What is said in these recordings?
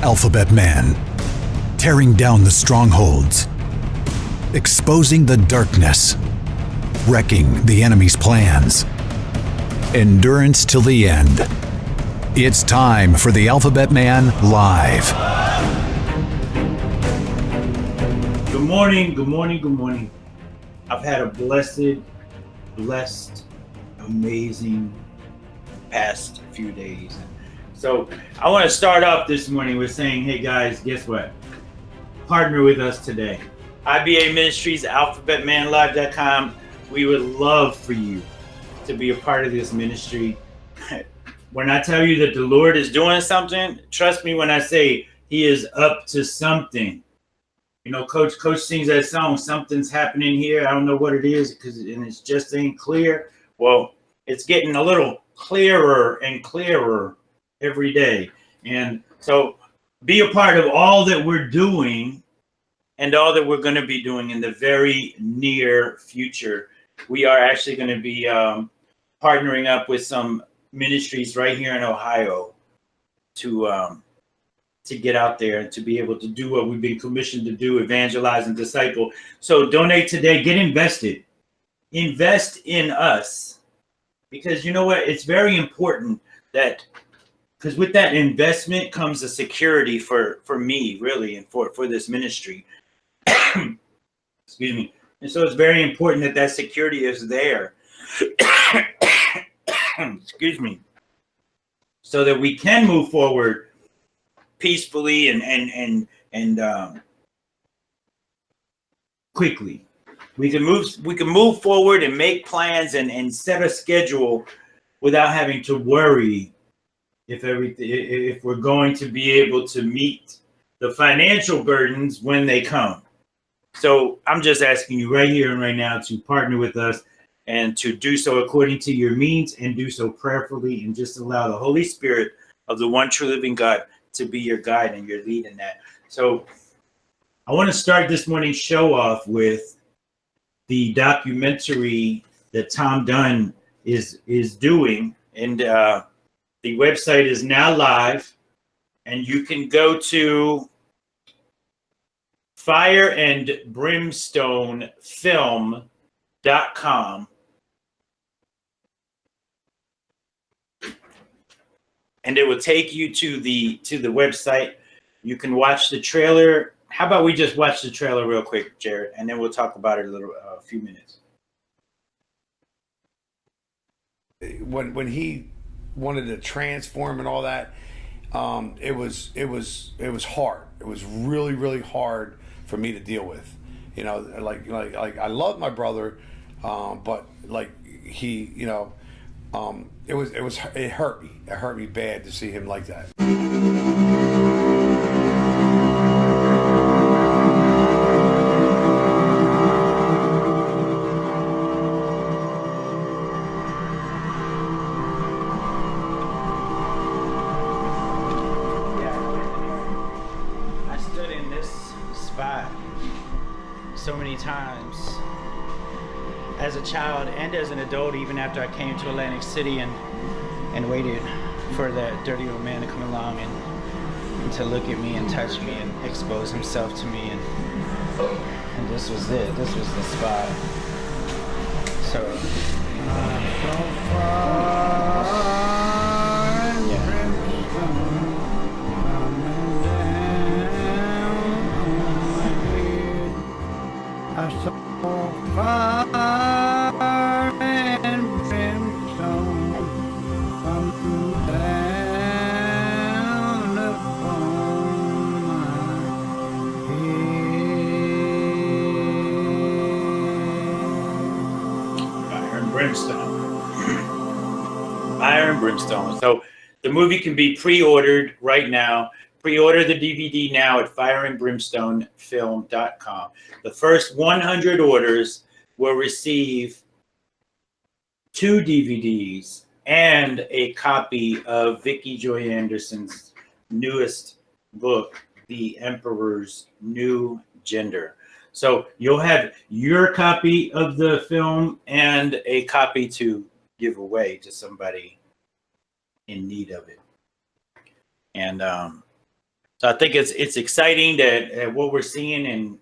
Alphabet Man, tearing down the strongholds, exposing the darkness, wrecking the enemy's plans. Endurance till the end. It's time for the Alphabet Man Live. Good morning, good morning, good morning. I've had a blessed, amazing past few days. So I want to start off this morning with saying, hey guys, guess what? Partner with us today. IBA Ministries, AlphabetManLive.com. We would love for you to be a part of this ministry. When I tell you that the Lord is doing something, trust me when I say he is up to something. You know, Coach sings that song, something's happening here. I don't know what it is and it just ain't clear. Well, it's getting a little clearer and clearer every day. And so be a part of all that we're doing and all that we're going to be doing in the very near future. We are actually going to be partnering up with some ministries right here in Ohio to get out there and to be able to do what we've been commissioned to do, evangelize and disciple. So donate today, get invested. Invest in us. Because you know what? It's very important that, because with that investment comes a security for me, really, and for this ministry. Excuse me. And so it's very important that security is there. Excuse me. So that we can move forward peacefully and quickly. We can move forward and make plans and set a schedule without having to worry if we're going to be able to meet the financial burdens when they come. So I'm just asking you right here and right now to partner with us and to do so according to your means and do so prayerfully, and just allow the Holy Spirit of the one true living God to be your guide and your lead in that. So I want to start this morning's show off with the documentary that Tom Dunn is doing, and the website is now live, and you can go to fireandbrimstonefilm.com, and it will take you to the website. You can watch the trailer. How about we just watch the trailer real quick, Jared, and then we'll talk about it a few minutes. When he wanted to transform and all that, it was hard. It was really, really hard for me to deal with. You know, like I love my brother, but like he, you know, it hurt me. It hurt me bad to see him like that. So many times as a child and as an adult, even after I came to Atlantic City and waited for that dirty old man to come along and to look at me and touch me and expose himself to me, and this was it. This was the spot. So Fire and brimstone come down upon my head. Fire and brimstone. Fire and brimstone. So the movie can be pre-ordered right now. Pre-order the DVD now at fireandbrimstonefilm.com. The first 100 orders will receive 2 DVDs and a copy of Vicki Joy Anderson's newest book, The Emperor's New Gender. So you'll have your copy of the film and a copy to give away to somebody in need of it. And So I think it's exciting that what we're seeing, and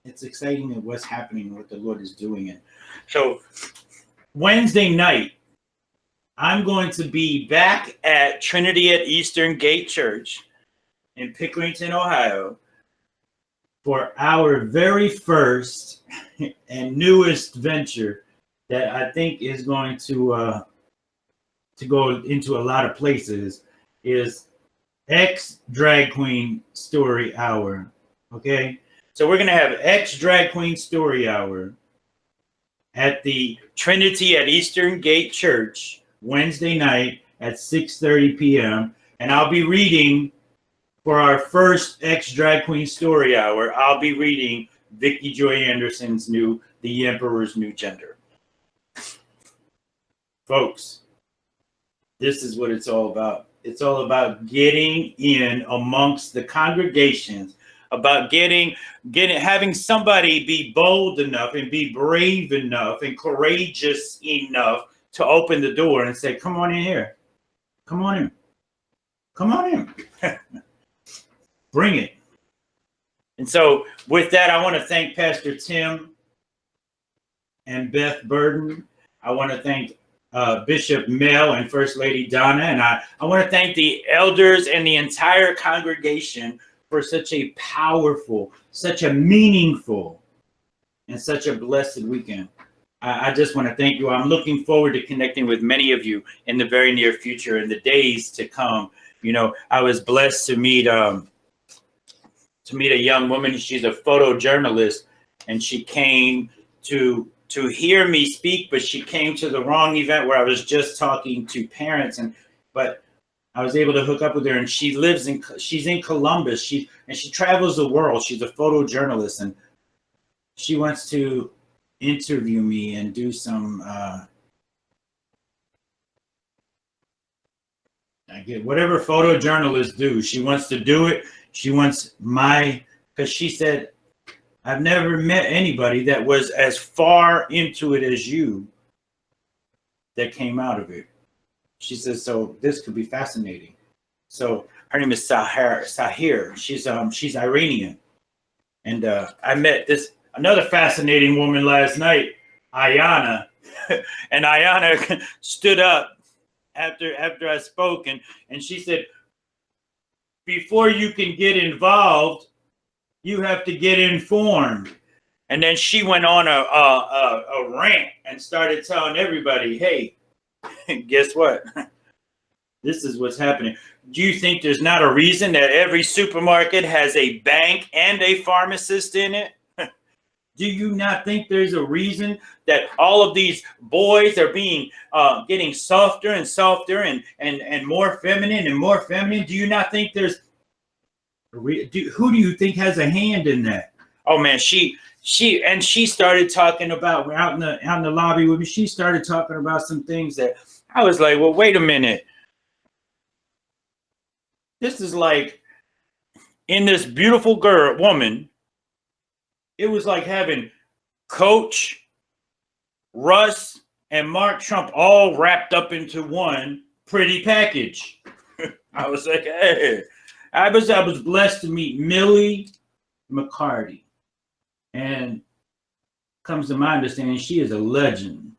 it's exciting that what's happening, what the Lord is doing. And so Wednesday night, I'm going to be back at Trinity at Eastern Gate Church in Pickerington, Ohio, for our very first and newest venture that I think is going to go into a lot of places, is X Drag Queen Story Hour. Okay, so we're gonna have X Drag Queen Story Hour at the Trinity at Eastern Gate Church Wednesday night at 6:30 p.m. And I'll be reading for our first X Drag Queen Story Hour. I'll be reading Vicki Joy Anderson's new The Emperor's New Gender. Folks, this is what it's all about. It's all about getting in amongst the congregations, about having somebody be bold enough and be brave enough and courageous enough to open the door and say, come on in here. Come on in. Come on in. Bring it. And so with that, I want to thank Pastor Tim and Beth Burden. I want to thank Bishop Mel and First Lady Donna. And I want to thank the elders and the entire congregation for such a powerful, such a meaningful, and such a blessed weekend. I just want to thank you. I'm looking forward to connecting with many of you in the very near future, in the days to come. You know, I was blessed to meet a young woman. She's a photojournalist, and she came to hear me speak, but she came to the wrong event where I was just talking to parents, but I was able to hook up with her, and she's in Columbus. She travels the world. She's a photojournalist, and she wants to interview me and do some whatever photojournalists do. She wants to do it. She wants because she said, I've never met anybody that was as far into it as you that came out of it. She says, so this could be fascinating. So her name is Sahir. She's Iranian. And I met another fascinating woman last night, Ayana. And Ayana stood up after I spoke, and she said, before you can get involved, you have to get informed. And then she went on a rant and started telling everybody, hey, guess what? This is what's happening. Do you think there's not a reason that every supermarket has a bank and a pharmacist in it? Do you not think there's a reason that all of these boys are getting softer and softer and more feminine and more feminine? Do you not think there's who do you think has a hand in that? Oh man, she started talking about out in the lobby with me. She started talking about some things that I was like, well, wait a minute. This is like in this beautiful woman. It was like having Coach, Russ, and Mark Trump all wrapped up into one pretty package. I was like, hey. I was blessed to meet Millie McCarty. And comes to my understanding, she is a legend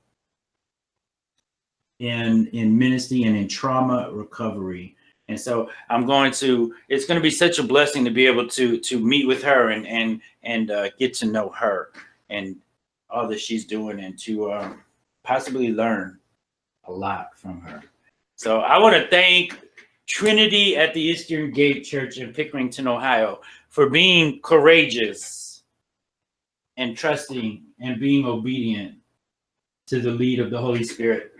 in ministry and in trauma recovery. And so it's going to be such a blessing to be able to meet with her and get to know her and all that she's doing, and to possibly learn a lot from her. So I want to thank Trinity at the Eastern Gate Church in Pickerington, Ohio, for being courageous and trusting and being obedient to the lead of the Holy Spirit.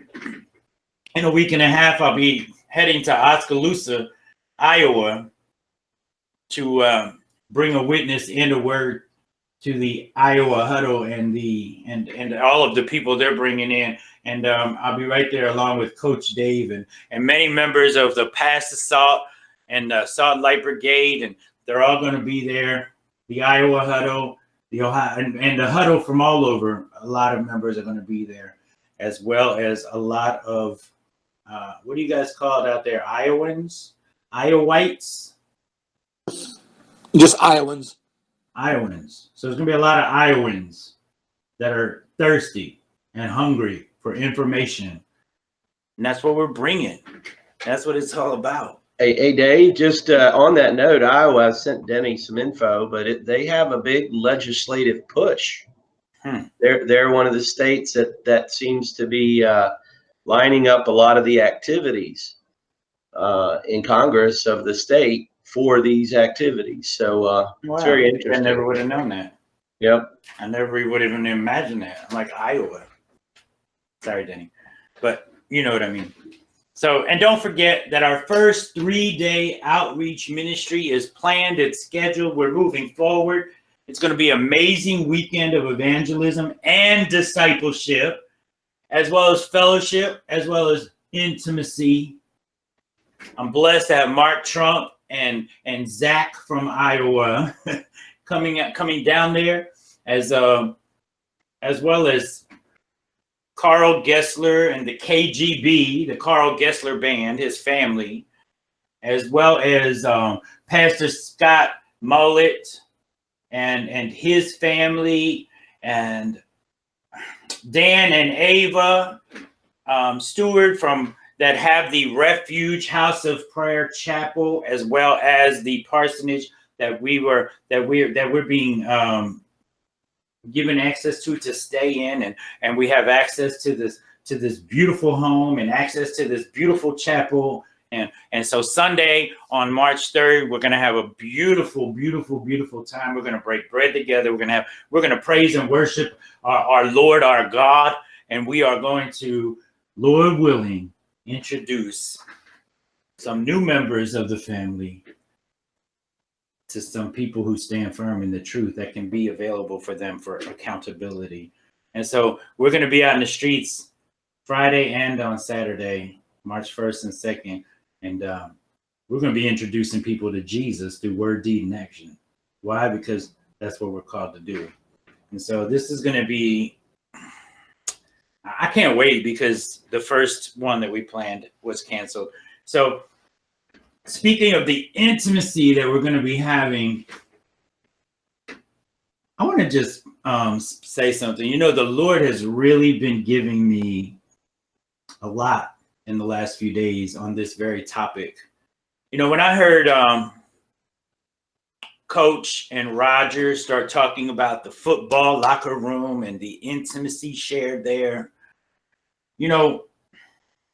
In a week and a half, I'll be heading to Oskaloosa, Iowa, to bring a witness and a word to the Iowa huddle and all of the people they're bringing in. And I'll be right there along with Coach Dave and many members of the Past Assault and Salt Light Brigade, and they're all going to be there. The Iowa huddle, the Ohio, and the huddle from all over. A lot of members are going to be there, as well as a lot of what do you guys call it out there? Iowites. Just Iowans. Iowans. So there's going to be a lot of Iowans that are thirsty and hungry for information. And that's what we're bringing. That's what it's all about. Hey, Dave, just on that note, Iowa, I sent Denny some info, but they have a big legislative push. They're one of the states that seems to be lining up a lot of the activities in Congress of the state for these activities. So Wow. it's very interesting. I never would have known that. Yep. I never would have even imagined that. I'm like, Iowa. Sorry, Denny. But you know what I mean. So, and don't forget that our first 3-day outreach ministry is planned. It's scheduled. We're moving forward. It's going to be an amazing weekend of evangelism and discipleship, as well as fellowship, as well as intimacy. I'm blessed to have Mark Trump and Zach from Iowa coming down there, as well as Carl Gessler and the KGB, the Carl Gessler Band, his family, as well as Pastor Scott Mullet and his family, and Dan and Ava Stewart from that have the Refuge House of Prayer Chapel, as well as the parsonage that we're being given access to stay in, and we have access to this beautiful home and access to this beautiful chapel. And so Sunday on March 3rd, we're going to have a beautiful, beautiful, beautiful time. We're going to break bread together. We're going to praise and worship our Lord, our God. And we are going to, Lord willing, introduce some new members of the family to some people who stand firm in the truth that can be available for them for accountability. And so we're going to be out in the streets Friday and on Saturday, March 1st and 2nd. And we're going to be introducing people to Jesus through word, deed, and action. Why? Because that's what we're called to do. And so this is going to be, I can't wait, because the first one that we planned was canceled. So speaking of the intimacy that we're going to be having, I want to just say something. You know, the Lord has really been giving me a lot in the last few days on this very topic. You know, when I heard Coach and Roger start talking about the football locker room and the intimacy shared there, you know,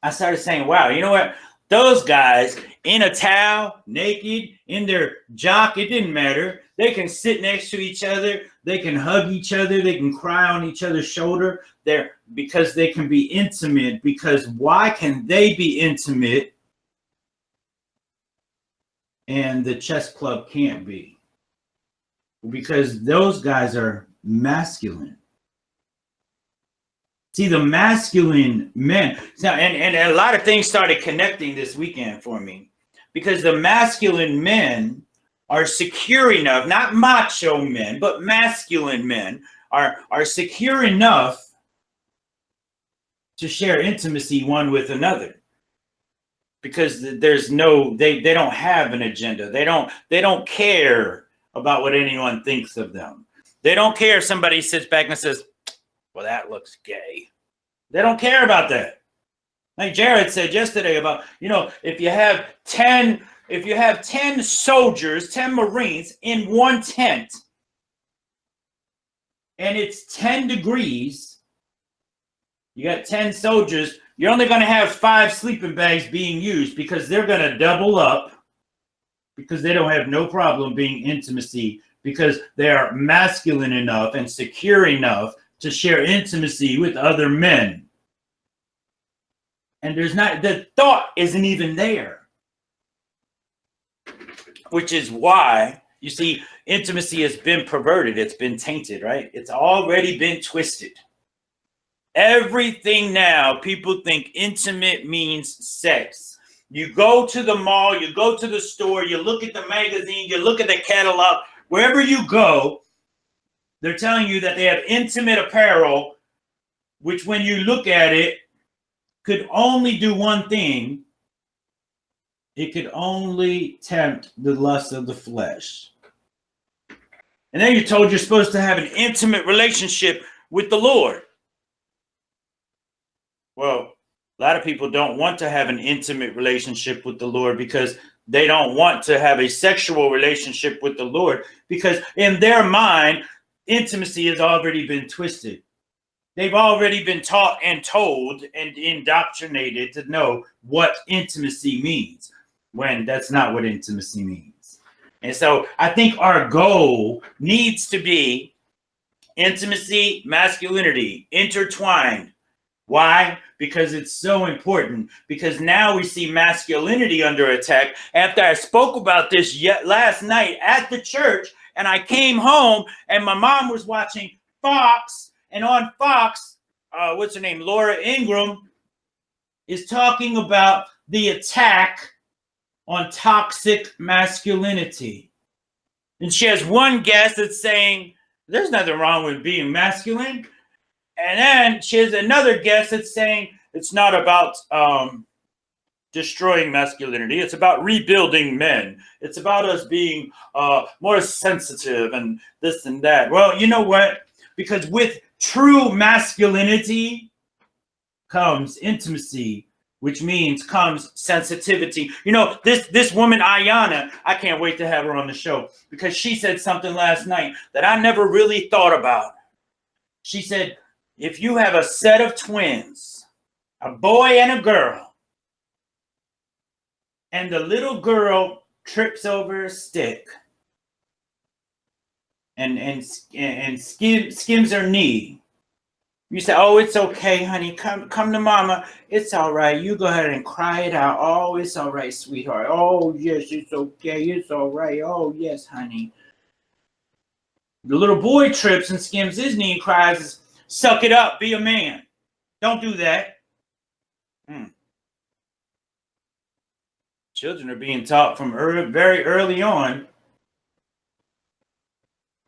I started saying, wow, you know what? Those guys in a towel, naked, in their jock, it didn't matter. They can sit next to each other. They can hug each other. They can cry on each other's shoulder. Because they can be intimate. Because why can they be intimate and the chess club can't be? Because those guys are masculine. See, the masculine men, and a lot of things started connecting this weekend for me, because the masculine men are secure enough, not macho men, but masculine men are secure enough to share intimacy one with another, because there's no, they don't have an agenda. They don't care about what anyone thinks of them. They don't care if somebody sits back and says, well, that looks gay. They don't care about that. Like Jared said yesterday about, you know, if you have 10 soldiers, 10 Marines in one tent, and it's 10 degrees, you got 10 soldiers, you're only going to have 5 sleeping bags being used, because they're going to double up, because they don't have no problem being intimacy, because they are masculine enough and secure enough to share intimacy with other men. And the thought isn't even there. Which is why, you see, intimacy has been perverted. It's been tainted, right? It's already been twisted. Everything now, people think intimate means sex. You go to the mall, you go to the store, you look at the magazine, you look at the catalog, wherever you go, they're telling you that they have intimate apparel, which when you look at it, could only do one thing: It could only tempt the lust of the flesh. And then you're told you're supposed to have an intimate relationship with the Lord. Well, a lot of people don't want to have an intimate relationship with the Lord because they don't want to have a sexual relationship with the Lord, because in their mind, intimacy has already been twisted. They've already been taught and told and indoctrinated to know what intimacy means, when that's not what intimacy means. And so I think our goal needs to be intimacy, masculinity, intertwined. Why? Because it's so important. Because now we see masculinity under attack. After I spoke about this last night at the church, and I came home and my mom was watching Fox, and on Fox, what's her name? Laura Ingraham is talking about the attack on toxic masculinity. And she has one guest that's saying, there's nothing wrong with being masculine. And then she has another guest that's saying it's not about destroying masculinity. It's about rebuilding men. It's about us being more sensitive and this and that. Well, you know what? Because with true masculinity comes intimacy, which means comes sensitivity. You know, this woman, Ayana, I can't wait to have her on the show, because she said something last night that I never really thought about. She said, if you have a set of twins, a boy and a girl, and the little girl trips over a stick and skims her knee, you say, oh, it's okay, honey. Come to mama. It's all right. You go ahead and cry it out. Oh, it's all right, sweetheart. Oh, yes, it's okay. It's all right. Oh, yes, honey. The little boy trips and skims his knee and cries, suck it up. Be a man. Don't do that. Children are being taught from very early on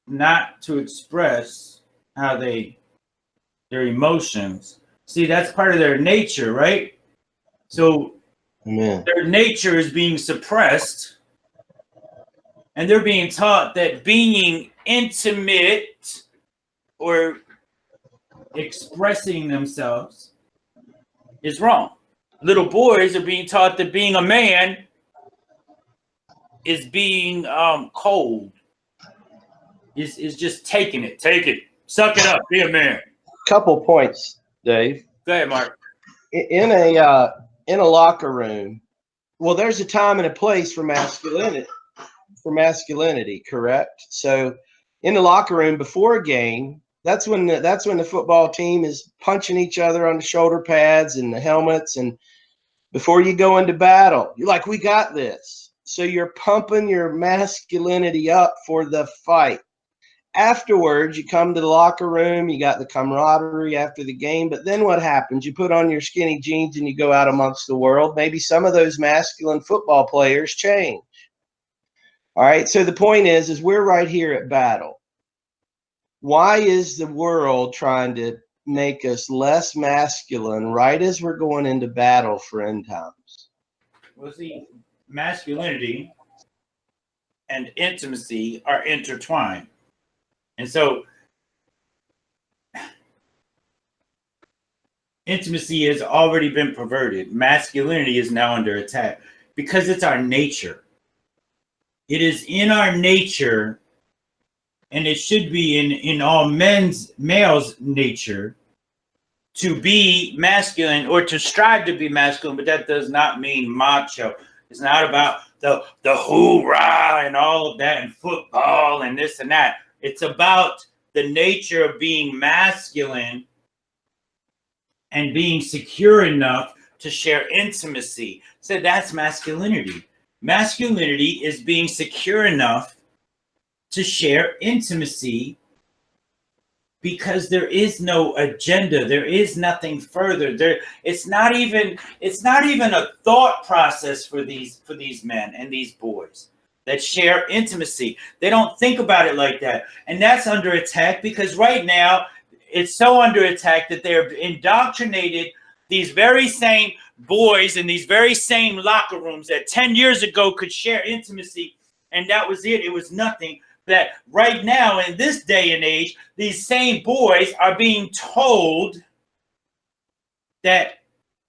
not to express how their emotions. See, that's part of their nature, right? So their nature is being suppressed, and they're being taught that being intimate or expressing themselves is wrong. Little boys are being taught that being a man is being cold, is just taking it. Take it. Suck it up. Be a man. Couple points, Dave. Go ahead, Mark. In a locker room, well, there's a time and a place for masculinity. Correct? So in the locker room before a game, that's when the football team is punching each other on the shoulder pads and the helmets, and before you go into battle, you're like, we got this. So you're pumping your masculinity up for the fight. Afterwards, you come to the locker room, you got the camaraderie after the game, but then what happens? You put on your skinny jeans and you go out amongst the world. Maybe some of those masculine football players change. All right, so the point is we're right here at battle. Why is the world trying to make us less masculine right as we're going into battle for end times? Well, see, masculinity and intimacy are intertwined. And so intimacy has already been perverted. Masculinity is now under attack because it's our nature. It is in our nature, and it should be in all males' nature, to be masculine or to strive to be masculine, but that does not mean macho. It's not about the hoorah and all of that and football and this and that. It's about the nature of being masculine and being secure enough to share intimacy. So that's masculinity. Masculinity is being secure enough to share intimacy because there is no agenda. There is nothing further. It's not even a thought process for these men and these boys that share intimacy. They don't think about it like that. And that's under attack because right now it's so under attack that they're indoctrinated. These very same boys in these very same locker rooms that 10 years ago could share intimacy, and that was it. It was nothing. That right now, in this day and age, these same boys are being told that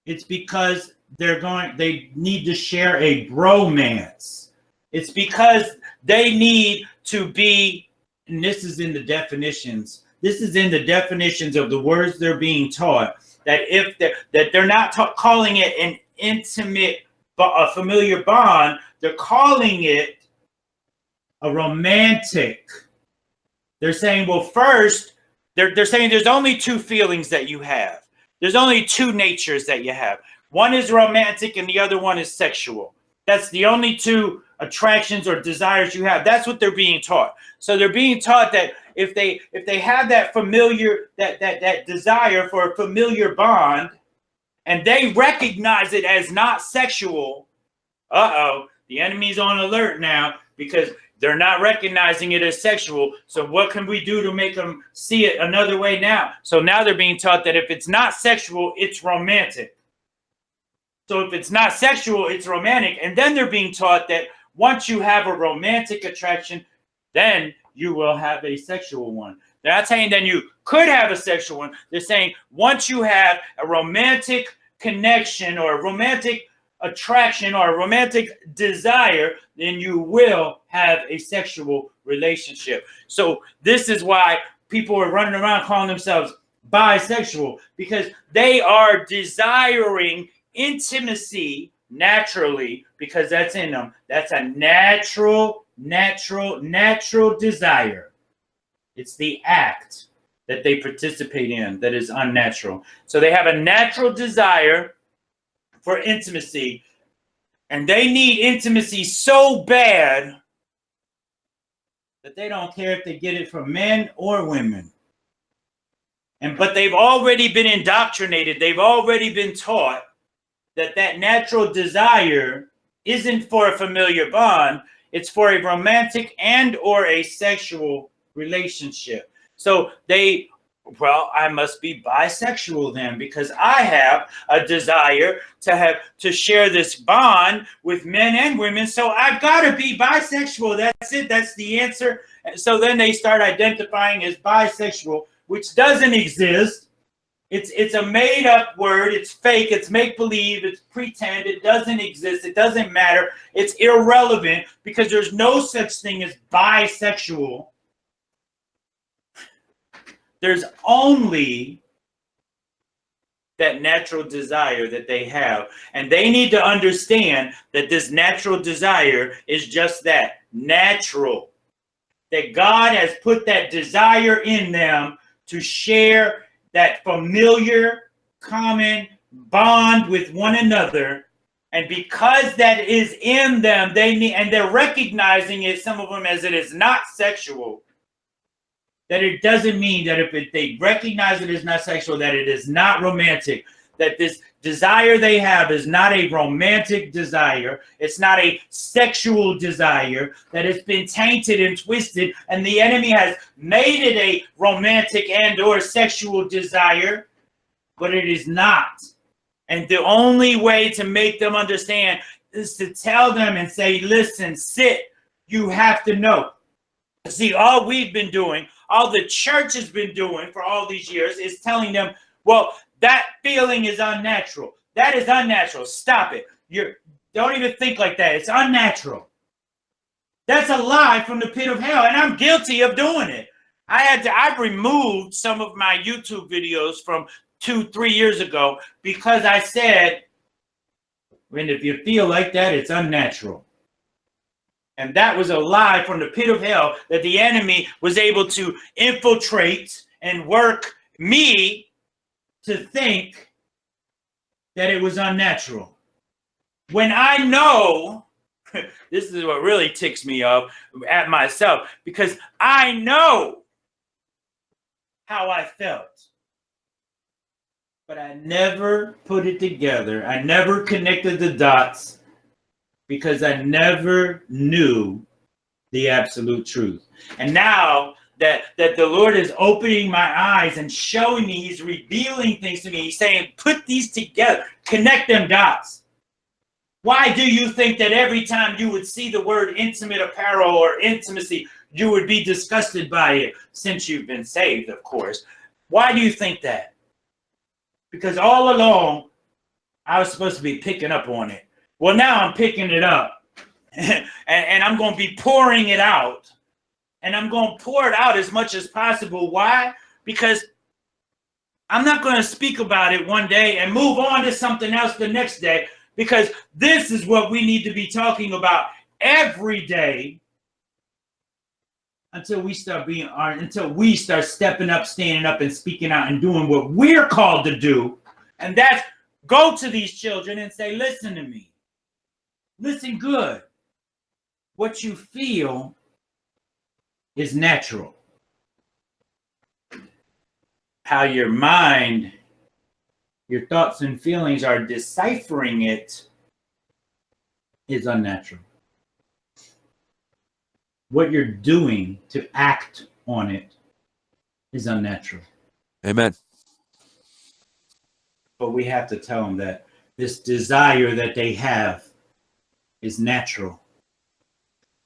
it's because they need to share a bromance. It's because they need to be, and this is in the definitions. This is in the definitions of the words they're being taught. That if they're not calling it an intimate, a familiar bond, they're calling it a romantic. They're saying, well, first, they're saying there's only two feelings that you have. There's only two natures that you have. One is romantic and the other one is sexual. That's the only two attractions or desires you have. That's what they're being taught. So they're being taught that if they have that familiar, that desire for a familiar bond, and they recognize it as not sexual, the enemy's on alert now, because they're not recognizing it as sexual. So what can we do to make them see it another way now? So now they're being taught that if it's not sexual, it's romantic. So if it's not sexual, it's romantic. And then they're being taught that once you have a romantic attraction, then you will have a sexual one. They're not saying then you could have a sexual one. They're saying once you have a romantic connection or a romantic attraction or a romantic desire, then you will have a sexual relationship. So this is why people are running around calling themselves bisexual, because they are desiring intimacy naturally, because that's in them. That's a natural desire. It's the act that they participate in that is unnatural. So they have a natural desire for intimacy, and they need intimacy so bad that they don't care if they get it from men or women. But they've already been indoctrinated. They've already been taught that natural desire isn't for a familiar bond. It's for a romantic and or a sexual relationship. So I must be bisexual then, because I have a desire to share this bond with men and women. So I've got to be bisexual. That's it. That's the answer. So then they start identifying as bisexual, which doesn't exist. It's a made up word. It's fake. It's make believe. It's pretend. It doesn't exist. It doesn't matter. It's irrelevant, because there's no such thing as bisexual. There's only that natural desire that they have. And they need to understand that this natural desire is just that, natural. That God has put that desire in them to share that familiar, common bond with one another. And because that is in them, they're recognizing it, some of them, as it is not sexual. That it doesn't mean that if they recognize it as not sexual, that it is not romantic. That this desire they have is not a romantic desire. It's not a sexual desire. That it's been tainted and twisted, and the enemy has made it a romantic and or sexual desire, but it is not. And the only way to make them understand is to tell them and say, listen, sit, you have to know. See, all we've been doing, all the church has been doing for all these years is telling them, well, that feeling is unnatural. That is unnatural. Stop it. Don't even think like that. It's unnatural. That's a lie from the pit of hell, and I'm guilty of doing it. I've removed some of my YouTube videos from 2-3 years ago because I said, when if you feel like that, it's unnatural. And that was a lie from the pit of hell that the enemy was able to infiltrate and work me to think that it was unnatural. When I know, this is what really ticks me off at myself, because I know how I felt. But I never put it together. I never connected the dots, because I never knew the absolute truth. And now that the Lord is opening my eyes and showing me. He's revealing things to me. He's saying, put these together, connect them dots. Why do you think that every time you would see the word intimate apparel or intimacy, you would be disgusted by it? Since you've been saved, of course. Why do you think that? Because all along, I was supposed to be picking up on it. Well, now I'm picking it up. and I'm going to be pouring it out. And I'm going to pour it out as much as possible. Why? Because I'm not going to speak about it one day and move on to something else the next day. Because this is what we need to be talking about every day until we start stepping up, standing up, and speaking out and doing what we're called to do. And that's go to these children and say, listen to me. Listen good. What you feel is natural. How your mind, your thoughts and feelings are deciphering it is unnatural. What you're doing to act on it is unnatural. Amen. But we have to tell them that this desire that they have is natural.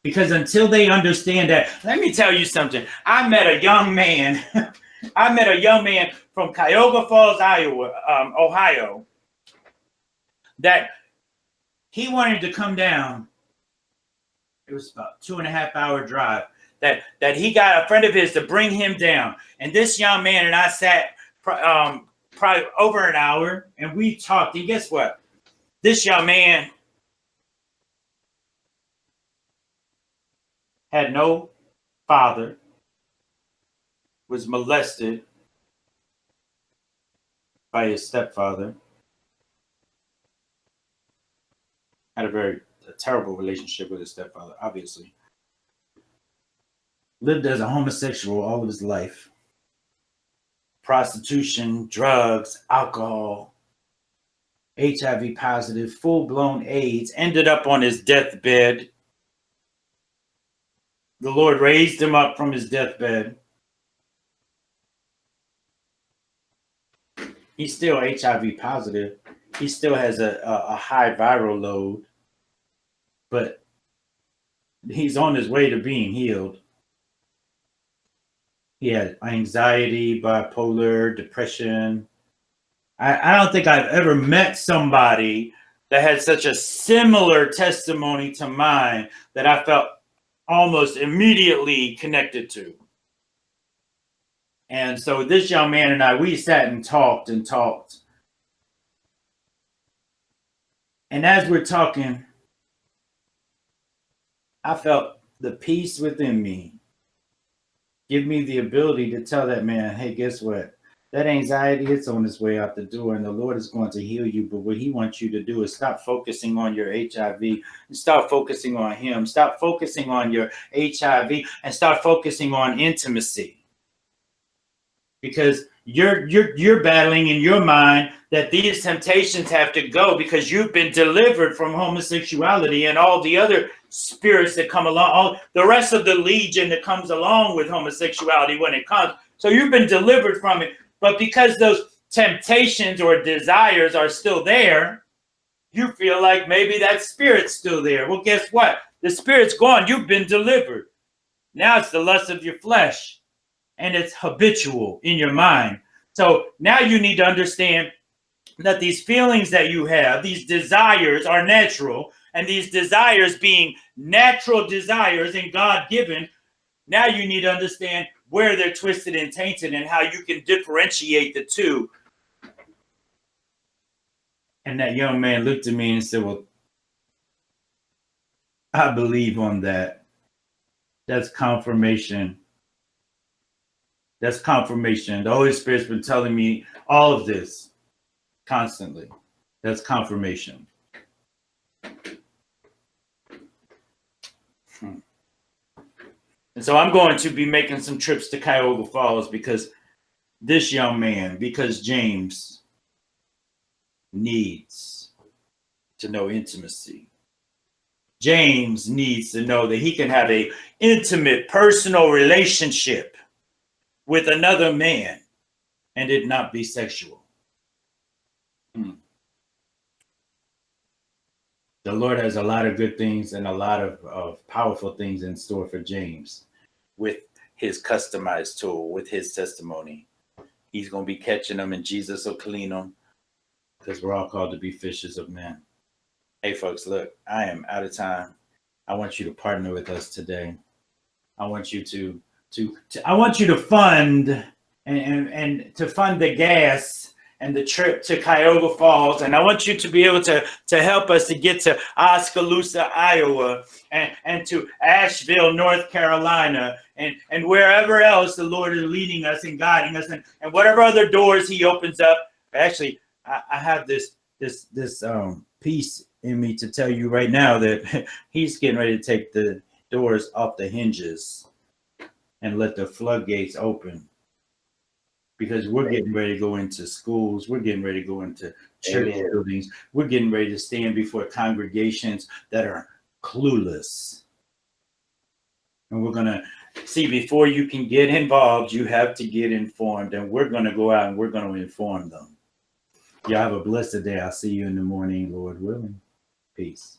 Because until they understand that, let me tell you something. I met a young man from Cuyahoga Falls, Ohio, that he wanted to come down. It was about 2.5 hour drive that he got a friend of his to bring him down. And this young man and I sat probably over an hour and we talked. And guess what? This young man had no father, was molested by his stepfather, had a terrible relationship with his stepfather, obviously. Lived as a homosexual all of his life. Prostitution, drugs, alcohol, HIV positive, full-blown AIDS, ended up on his deathbed. The Lord raised him up from his deathbed. He's still HIV positive. He still has a high viral load, but he's on his way to being healed. He had anxiety, bipolar, depression. I don't think I've ever met somebody that had such a similar testimony to mine that I felt almost immediately connected to. And so this young man and I, we sat and talked. And as we're talking, I felt the peace within me give me the ability to tell that man, hey, guess what? That anxiety, it's on its way out the door, and the Lord is going to heal you. But what he wants you to do is stop focusing on your HIV and start focusing on him. Stop focusing on your HIV and start focusing on intimacy. Because you're battling in your mind that these temptations have to go because you've been delivered from homosexuality and all the other spirits that come along, all the rest of the legion that comes along with homosexuality when it comes. So you've been delivered from it. But because those temptations or desires are still there, you feel like maybe that spirit's still there. Well, guess what? The spirit's gone. You've been delivered. Now it's the lust of your flesh. And it's habitual in your mind. So now you need to understand that these feelings that you have, these desires are natural. And these desires being natural desires and God-given, now you need to understand where they're twisted and tainted and how you can differentiate the two. And that young man looked at me and said, well, I believe on that. That's confirmation. That's confirmation. The Holy Spirit's been telling me all of this constantly. That's confirmation. And so I'm going to be making some trips to Cuyahoga Falls because this young man, because James needs to know intimacy. James needs to know that he can have a intimate, personal relationship with another man and it not be sexual. The Lord has a lot of good things and a lot of powerful things in store for James with his customized tool, with his testimony. He's going to be catching them, and Jesus will clean them, because we're all called to be fishers of men. Hey, folks, look, I am out of time. I want you to partner with us today. I want you to fund and to fund the gas and the trip to Cuyahoga Falls. And I want you to be able to help us to get to Oskaloosa, Iowa, and to Asheville, North Carolina, and wherever else the Lord is leading us and guiding us, and whatever other doors he opens up. Actually, I have this piece in me to tell you right now that he's getting ready to take the doors off the hinges and let the floodgates open. Because we're getting ready to go into schools. We're getting ready to go into church buildings. We're getting ready to stand before congregations that are clueless. And we're going to see, before you can get involved, you have to get informed. And we're going to go out and we're going to inform them. Y'all have a blessed day. I'll see you in the morning, Lord willing. Peace.